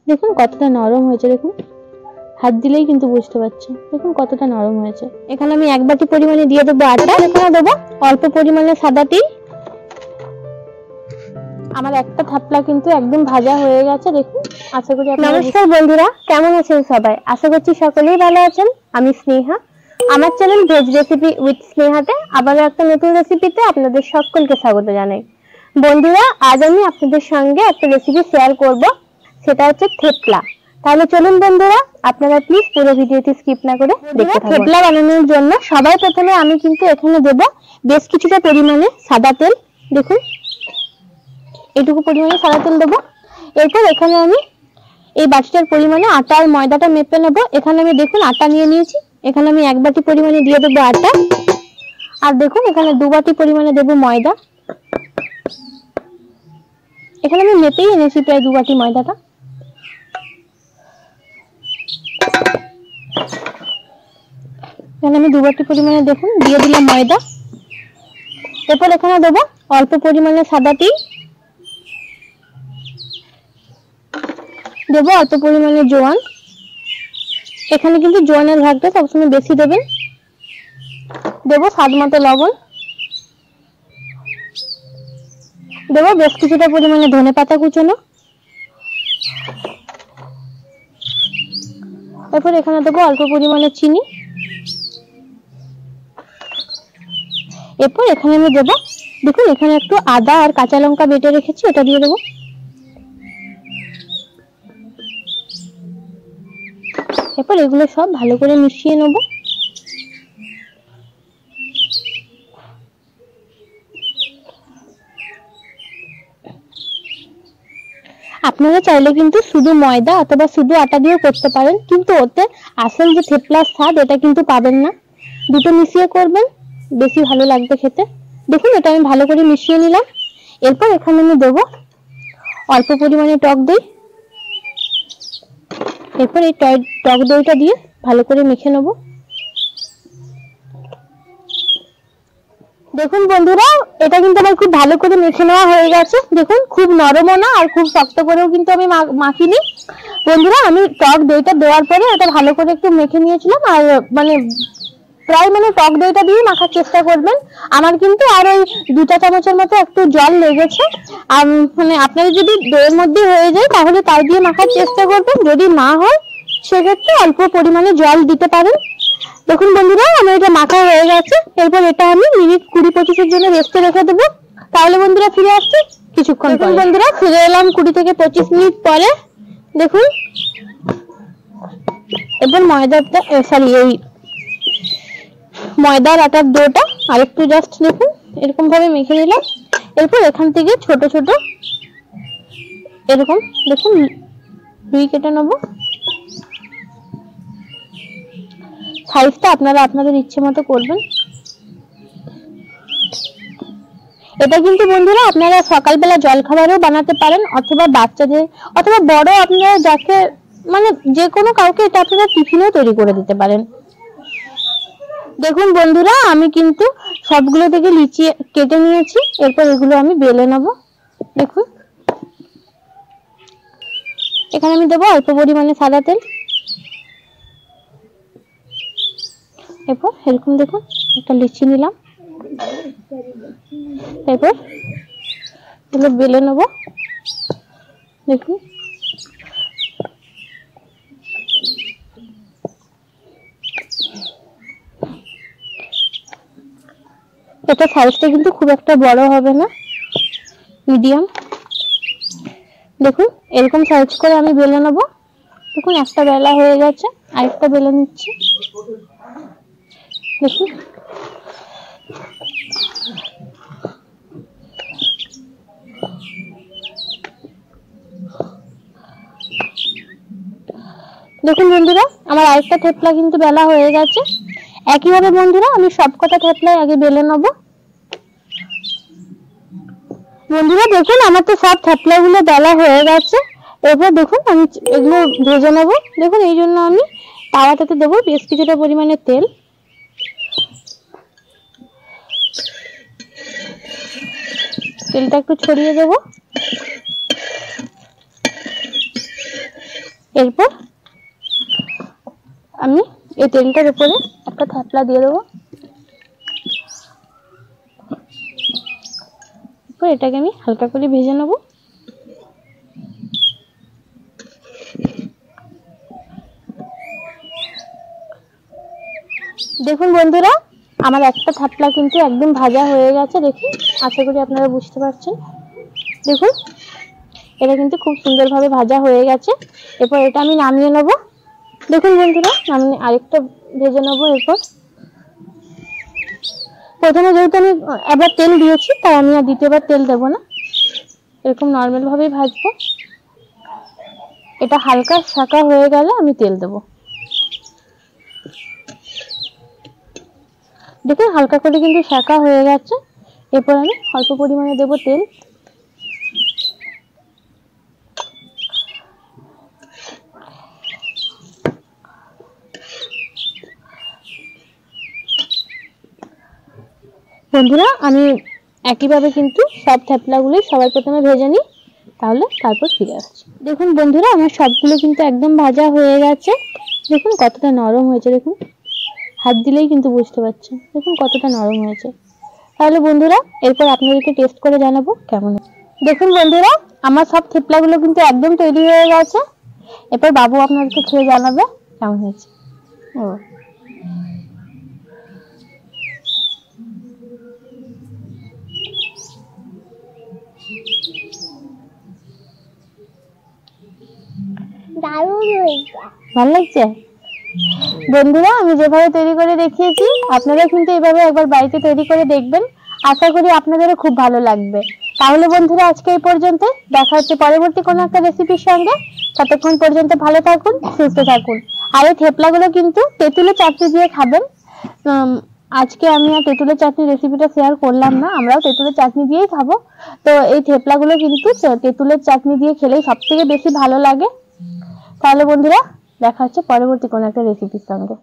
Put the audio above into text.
দেখুন কতটা নরম হয়েছে, দেখুন হাত দিলেই কিন্তু বুঝতে পারছেন, দেখুন কতটা নরম হয়েছে। এখানে আমি 1 বাটি পরিমাণে দিয়ে দেবো আটা, এখানে দেবো অল্প পরিমাণে সাদা তিল। আমার একটা থাপলা কিন্তু একদম ভাজা হয়ে গেছে, দেখুন। আশা করি নমস্কার বন্ধুরা, কেমন আছেন সবাই? আশা করছি সকলেই ভালো আছেন। আমি স্নেহা, আমার চ্যানেল ভেজ রেসিপি উইথ স্নেহাতে আবারও একটা নতুন রেসিপিতে আপনাদের সকলকে স্বাগত জানাই। বন্ধুরা, আজ আমি আপনাদের সঙ্গে একটা রেসিপি শেয়ার করব, সেটা হচ্ছে থেপলা। তাহলে চলুন বন্ধুরা, আপনারা প্লিজ পুরো ভিডিওটি স্কিপ না করে দেখতে থাকুন। থেপলা বানানোর জন্য সবার প্রথমে আমি কিন্তু এখানে দেব বেশ কিছুটা পরিমাণে সাদা তেল। দেখুন এইটুকু পরিমাণে সাদা তেল দেবো। এরপর এখানে আমি এই বাটিটার পরিমাণে আটা আর ময়দাটা মেপে নেবো। এখানে আমি দেখুন আটা নিয়ে নিয়েছি, এখানে আমি 1 বাটি পরিমাণে দিয়ে দেবো আটা। আর দেখুন এখানে 2 বাটি পরিমাণে দেবো ময়দা। এখানে আমি মেপেই এনেছি প্রায় 2 বাটি ময়দাটা। এখানে আমি 2 বাটি পরিমাণে দেখুন দিয়ে দিলাম ময়দা। এরপর এখানে দেবো অল্প পরিমাণে সাদা তিল, দেবো অল্প পরিমাণে জোয়ান। এখানে কিন্তু জোয়ানের ভাগটা সবসময় বেশি দেবেন। দেবো স্বাদ মতো লবণ, দেবো বেশ কিছুটা পরিমাণে ধনেপাতা কুচনো। এরপর এখানে দেবো অল্প পরিমাণে চিনি। এরপর এখানে আমি দেবো, দেখুন এখানে একটু আদা আর কাঁচা লঙ্কা বেটে রেখেছি, এটা দিয়ে দেবো। এরপর এগুলো সব ভালো করে মিশিয়ে নেব। আপনারা চাইলে কিন্তু শুধু ময়দা অথবা শুধু আটা দিয়েও করতে পারেন, কিন্তু ওতে আসল যে থেপলার স্বাদ এটা কিন্তু পাবেন না। দুটো মিশিয়ে করবেন, বেশি ভালো লাগবে খেতে। দেখুন এটা আমি ভালো করে মিশিয়ে নিলাম। এরপর এখানে আমি দেবো অল্প পরিমাণে টক দই। এরপর এই টক দইটা দিয়ে ভালো করে মেখে নেব। দেখুন বন্ধুরা, এটা কিন্তু আমার খুব ভালো করে মেখে নেওয়া হয়ে গেছে। দেখুন খুব নরমও না আর খুব শক্ত করেও কিন্তু আমি মাখিনি। বন্ধুরা, আমি টক দইটা দেওয়ার পরে এটা ভালো করে একটু মেখে নিয়েছিলাম, আর প্রায় টক দইটা দিয়ে মাখার চেষ্টা করবেন। আমার কিন্তু আর ওই 2 চামচের মতো একটু জল লেগেছে। আর আপনাদের যদি দইয়ের মধ্যে হয়ে যায় তাহলে তাই দিয়ে মাখার চেষ্টা করবেন, যদি না হয় সেক্ষেত্রে অল্প পরিমাণে জল দিতে পারেন। দেখুন বন্ধুরা, আমার এটা মাখা হয়ে গেছে। এরপর এটা আমি মিনিট 20-25 জন্য রেস্টে রেখে দেবো। তাহলে বন্ধুরা ফিরে আসছি কিছুক্ষণ পরে। বন্ধুরা ফিরে এলাম 20 থেকে 25 মিনিট পরে। দেখুন এরপর এই ময়দার আটার ডোটা আরেকটু জাস্ট দেখুন এরকম ভাবে মেখে নিলাম। এরপর এখান থেকে ছোট ছোট এরকম দেখুন রুই কেটে নেবো। সাইজটা আপনারা আপনাদের ইচ্ছে মতো করবেন। এটা কিন্তু বন্ধুরা আপনারা সকালবেলা জলখাবারও বানাতে পারেন, অথবা বাচ্চাদের অথবা বড় আপনারা যাকে যে কোনো কাউকে এটা আপনারা টিফিনেও তৈরি করে দিতে পারেন। দেখুন বন্ধুরা, আমি কিন্তু সবগুলো থেকে লিচি কেটে নিয়েছি। এরপর এগুলো আমি বেলে নেব। দেখুন এখানে আমি দেবো অল্প পরিমাণে সাদা তেল। এরপর এরকম দেখুন একটা লিচি নিলাম। এরপর এগুলো বেলে নেব। দেখুন এটা সাইজটা কিন্তু খুব একটা বড় হবে না, মিডিয়াম। দেখুন এরকম সাইজ করে আমি বেলে নেব। দেখুন একটা বেলা হয়ে গেছে, আরেকটা বেলে নিচ্ছি। দেখুন দেখুন বন্ধুরা, আমার আরেকটা থেপলা কিন্তু বেলা হয়ে গেছে। একইভাবে বন্ধুরা আমি সবকটা থেপলাই আগে বেলে নেব। বন্ধুরা দেখুন আমার তো সব থেপলাগুলো বেলা হয়ে গেছে। এরপর দেখুন আমি এগুলো ভেজে নেব। দেখুন এই জন্য আমি তাওয়াটাতে দেবো বেশ কিছুটা পরিমাণে তেল। তেলটা একটু ছড়িয়ে দেব। এরপর আমি এই তেলটার উপরে একটা থাপলা দিয়ে দেবো। এরপর এটাকে আমি হালকা করে ভেজে নেব। দেখুন বন্ধুরা, আমার একটা থাপলা কিন্তু একদম ভাজা হয়ে গেছে। দেখুন, আশা করি আপনারা বুঝতে পারছেন। দেখুন, এটা কিন্তু খুব সুন্দরভাবে ভাজা হয়ে গেছে। এরপর এটা আমি নামিয়ে নেব। দেখুন বন্ধুরা, আমি আরেকটা ভেজে নেব। এরপর প্রথমে যেহেতু আমি একবার তেল দিয়েছি, তাই আমি আর দ্বিতীয়বার তেল দেব না, এরকম নর্মাল ভাবেই ভাজবো। এটা হালকা শাঁকা হয়ে গেলে আমি তেল দেব। দেখুন, হালকা করে কিন্তু শাঁকা হয়ে গেছে। এরপর আমি অল্প পরিমাণে দেব তেল। বন্ধুরা, আমি একইভাবে কিন্তু সব থাপলাগুলোই সবার প্রথমে ভেজে নিই, তারপর ফিরে আসছি। দেখুন বন্ধুরা, আমার সবগুলো কিন্তু একদম ভাজা হয়ে গেছে। দেখুন কতটা নরম হয়েছে। দেখুন, হাত দিলেই কিন্তু বুঝতে পারছেন। দেখুন কতটা নরম হয়েছে। তাহলে বন্ধুরা, এরপর আপনাদেরকে টেস্ট করে জানাবো কেমন। দেখুন বন্ধুরা, আমার সব থেপলাগুলো কিন্তু একদম তৈরি হয়ে গেছে। এরপর বাবু আপনাদেরকে খেয়ে জানাবে কেমন হয়েছে। দারুণ হয়েছে, ভালো লাগছে। বন্ধুরা, আমি যেভাবে তৈরি করে দেখিয়েছি, আপনারা কিন্তু এইভাবে একবার বাড়িতে তৈরি করে দেখবেন। আশা করি আপনাদেরও খুব ভালো লাগবে। তাহলে বন্ধুরা, আজকে এই পর্যন্ত। দেখা হচ্ছে পরবর্তী কোনো একটা রেসিপির সঙ্গে। ততক্ষণ পর্যন্ত ভালো থাকুন, সুস্থ থাকুন। আর এই থেপলাগুলো কিন্তু তেঁতুলের চাটনি দিয়ে খাবেন। আজকে আমি আর তেঁতুলের চাটনি রেসিপিটা শেয়ার করলাম না, আমরাও তেঁতুলের চাটনি দিয়েই খাবো। তো এই থেপলাগুলো কিন্তু তেঁতুলের চাটনি দিয়ে খেলেই সব থেকে বেশি ভালো লাগে। তাহলে বন্ধুরা, দেখা হচ্ছে পরবর্তী কোনো একটা রেসিপির সঙ্গে।